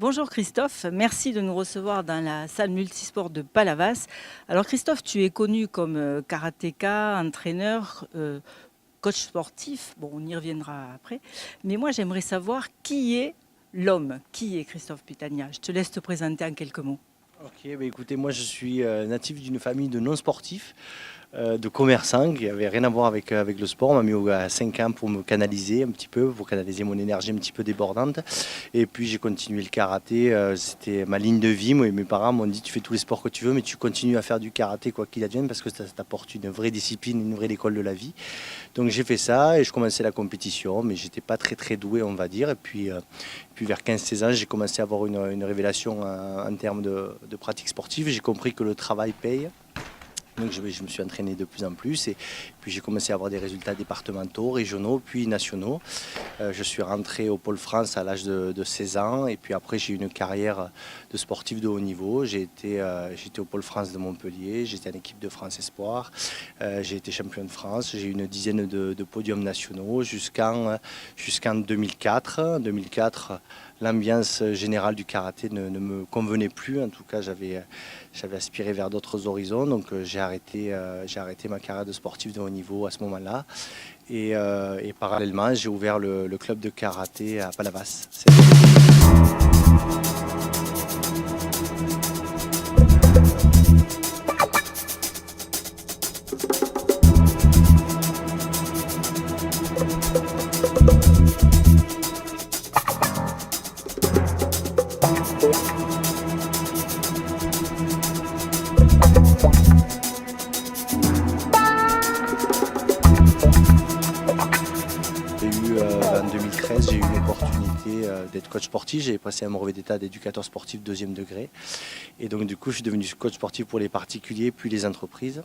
Bonjour Christophe, merci de nous recevoir dans la salle multisport de Palavas. Alors Christophe, tu es connu comme karatéka, entraîneur, coach sportif, bon on y reviendra après, mais moi j'aimerais savoir qui est l'homme, qui est Christophe Pitagna. Je te laisse te présenter en quelques mots. Ok, écoutez, moi je suis natif d'une famille de non-sportifs, de commerçants qui n'avaient rien à voir avec le sport. On m'a mis à 5 ans pour me canaliser un petit peu, pour canaliser mon énergie un petit peu débordante. Et puis j'ai continué le karaté, c'était ma ligne de vie. Moi, mes parents m'ont dit tu fais tous les sports que tu veux, mais tu continues à faire du karaté quoi qu'il advienne parce que ça t'apporte une vraie discipline, une vraie école de la vie. Donc j'ai fait ça et je commençais la compétition, mais j'étais pas très doué on va dire. Et puis vers 15-16 ans, j'ai commencé à avoir une révélation en termes de pratique sportive. J'ai compris que le travail paye. Donc je me suis entraîné de plus en plus et puis j'ai commencé à avoir des résultats départementaux, régionaux, puis nationaux. Je suis rentré au Pôle France à l'âge de 16 ans et puis après j'ai eu une carrière de sportif de haut niveau. J'étais au Pôle France de Montpellier, j'étais en équipe de France Espoir, j'ai été champion de France, j'ai eu une dizaine de podiums nationaux jusqu'en 2004. En 2004, l'ambiance générale du karaté ne me convenait plus. En tout cas, j'avais aspiré vers d'autres horizons. Donc, j'ai arrêté ma carrière de sportif de haut niveau à ce moment-là. Et parallèlement, j'ai ouvert le club de karaté à Palavas. En 2013, j'ai eu une opportunité d'être coach sportif. J'ai passé un brevet d'état d'éducateur sportif 2e degré. Et donc du coup, je suis devenu coach sportif pour les particuliers puis les entreprises.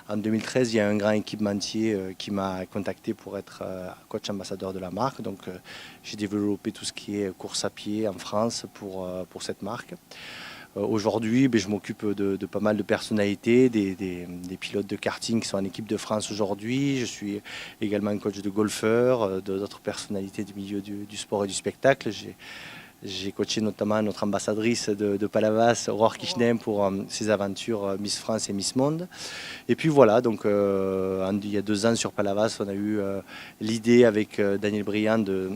En 2013, il y a un grand équipementier qui m'a contacté pour être coach ambassadeur de la marque. Donc j'ai développé tout ce qui est course à pied en France pour cette marque. Aujourd'hui, je m'occupe de pas mal de personnalités, des pilotes de karting qui sont en équipe de France aujourd'hui. Je suis également coach de golfeurs, d'autres personnalités du milieu du sport et du spectacle. J'ai coaché notamment notre ambassadrice de Palavas, Aurore Kichnem, pour ses aventures Miss France et Miss Monde. Et puis voilà, donc il y a 2 ans sur Palavas, on a eu l'idée avec Daniel Briand de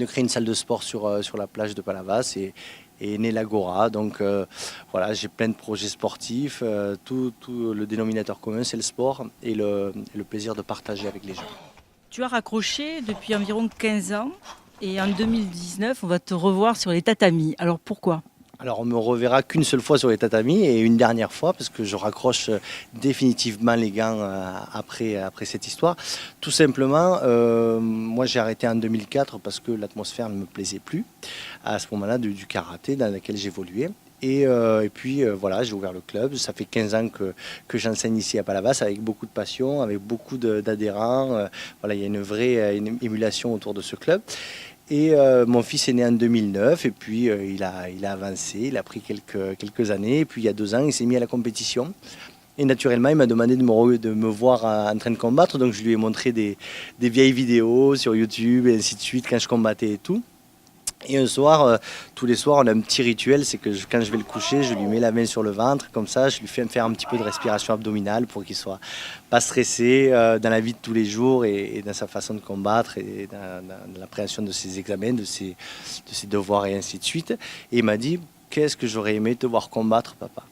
créer une salle de sport sur la plage de Palavas et né l'Agora. Donc voilà, j'ai plein de projets sportifs. Tout le dénominateur commun, c'est le sport et le plaisir de partager avec les gens. Tu as raccroché depuis environ 15 ans et en 2019, on va te revoir sur les tatamis. Alors pourquoi ? Alors on me reverra qu'une seule fois sur les tatamis et une dernière fois parce que je raccroche définitivement les gants après cette histoire. Tout simplement, moi j'ai arrêté en 2004 parce que l'atmosphère ne me plaisait plus à ce moment-là du karaté dans lequel j'évoluais. Et puis voilà, j'ai ouvert le club. Ça fait 15 ans que j'enseigne ici à Palavas avec beaucoup de passion, avec beaucoup d'adhérents. Voilà, il y a une vraie émulation autour de ce club. Et mon fils est né en 2009 et puis il a avancé, il a pris quelques années. Et puis il y a 2 ans, il s'est mis à la compétition. Et naturellement, il m'a demandé de me voir en train de combattre. Donc je lui ai montré des vieilles vidéos sur YouTube et ainsi de suite quand je combattais et tout. Et un soir, tous les soirs, on a un petit rituel, c'est que quand je vais le coucher, je lui mets la main sur le ventre, comme ça, je lui fais faire un petit peu de respiration abdominale pour qu'il soit pas stressé dans la vie de tous les jours et dans sa façon de combattre et dans l'appréhension de ses examens, de ses devoirs et ainsi de suite. Et il m'a dit, qu'est-ce que j'aurais aimé te voir combattre, papa.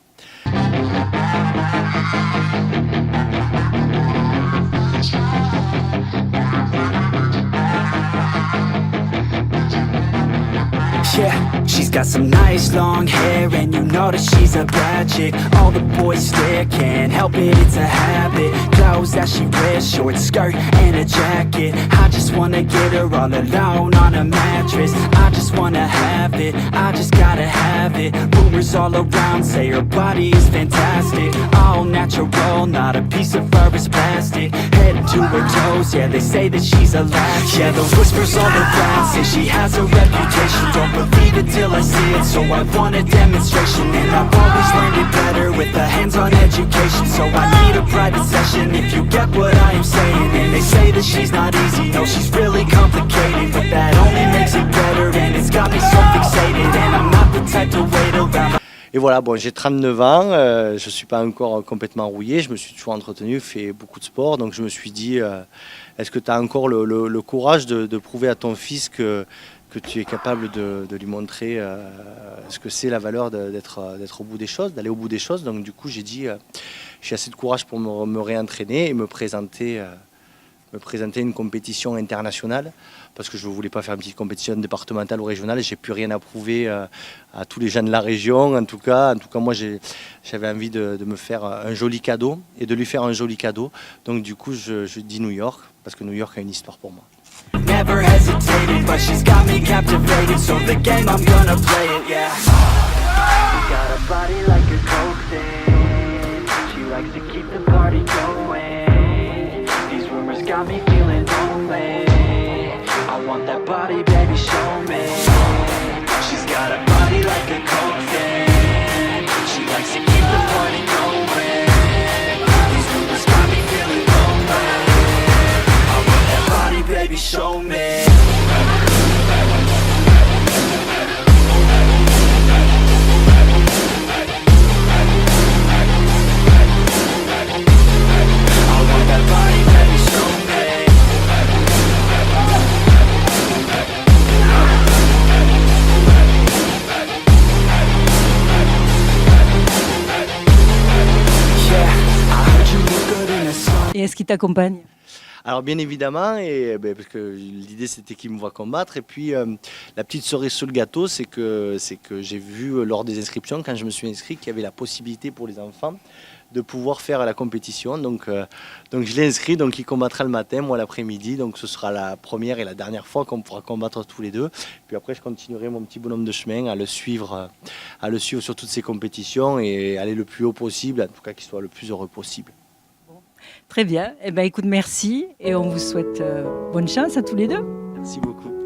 Yeah, she's got some nice long hair and you know that she's a bad chick. All the boys stare, can't help it, it's a habit. Clothes that she wears, short skirt and a jacket. I just wanna get her all alone on a mattress. I just wanna have it, I just gotta have it. Rumors all around say her body is fantastic. All natural, not a piece of fur is plastic. Head to her toes, yeah, they say that she's a latch. Yeah, the whispers all around say she has a reputation. Don't believe it till I see it, so I want a demonstration. And I've always learned it better with a hands-on education. So I need a private session if you get what I am saying. And they say that she's not easy, no, she's really complicated. But that only makes it better, and it's got me so fixated. And I'm not had to wait around. Et voilà, bon, j'ai 39 ans, je ne suis pas encore complètement rouillé, je me suis toujours entretenu, fait beaucoup de sport, donc je me suis dit, est-ce que tu as encore le courage de prouver à ton fils que tu es capable de lui montrer ce que c'est la valeur d'être au bout des choses, d'aller au bout des choses. Donc du coup, j'ai dit, j'ai assez de courage pour me réentraîner et me présenter à une compétition internationale, parce que je ne voulais pas faire une petite compétition départementale ou régionale. J'ai plus rien à prouver à tous les gens de la région. En tout cas moi, j'avais envie de me faire un joli cadeau et de lui faire un joli cadeau. Donc du coup, je dis New York, parce que New York a une histoire pour moi. Never hesitated, but she's got me captivated. So the game, I'm gonna play it, yeah. She got a body like a coke thing. She likes to keep the party going. These rumors got me feeling lonely. I want that body, baby, show me. She's got a body like a coke thing. She likes to keep the party going. These rumors got me feeling lonely. I want that body, baby, show me. I want that body, baby, show me. Yeah, I heard you look good in a sun. Et est-ce qu'il t'accompagne? Alors bien évidemment, parce que l'idée c'était qu'il me voit combattre. Et puis la petite cerise sur le gâteau, c'est que j'ai vu lors des inscriptions, quand je me suis inscrit, qu'il y avait la possibilité pour les enfants de pouvoir faire la compétition. Donc je l'ai inscrit, donc il combattra le matin, moi l'après-midi. Donc ce sera la première et la dernière fois qu'on pourra combattre tous les deux. Puis après je continuerai mon petit bonhomme de chemin à le suivre sur toutes ces compétitions et aller le plus haut possible, en tout cas qu'il soit le plus heureux possible. Très bien. Eh ben, écoute, merci et on vous souhaite bonne chance à tous les deux. Merci beaucoup.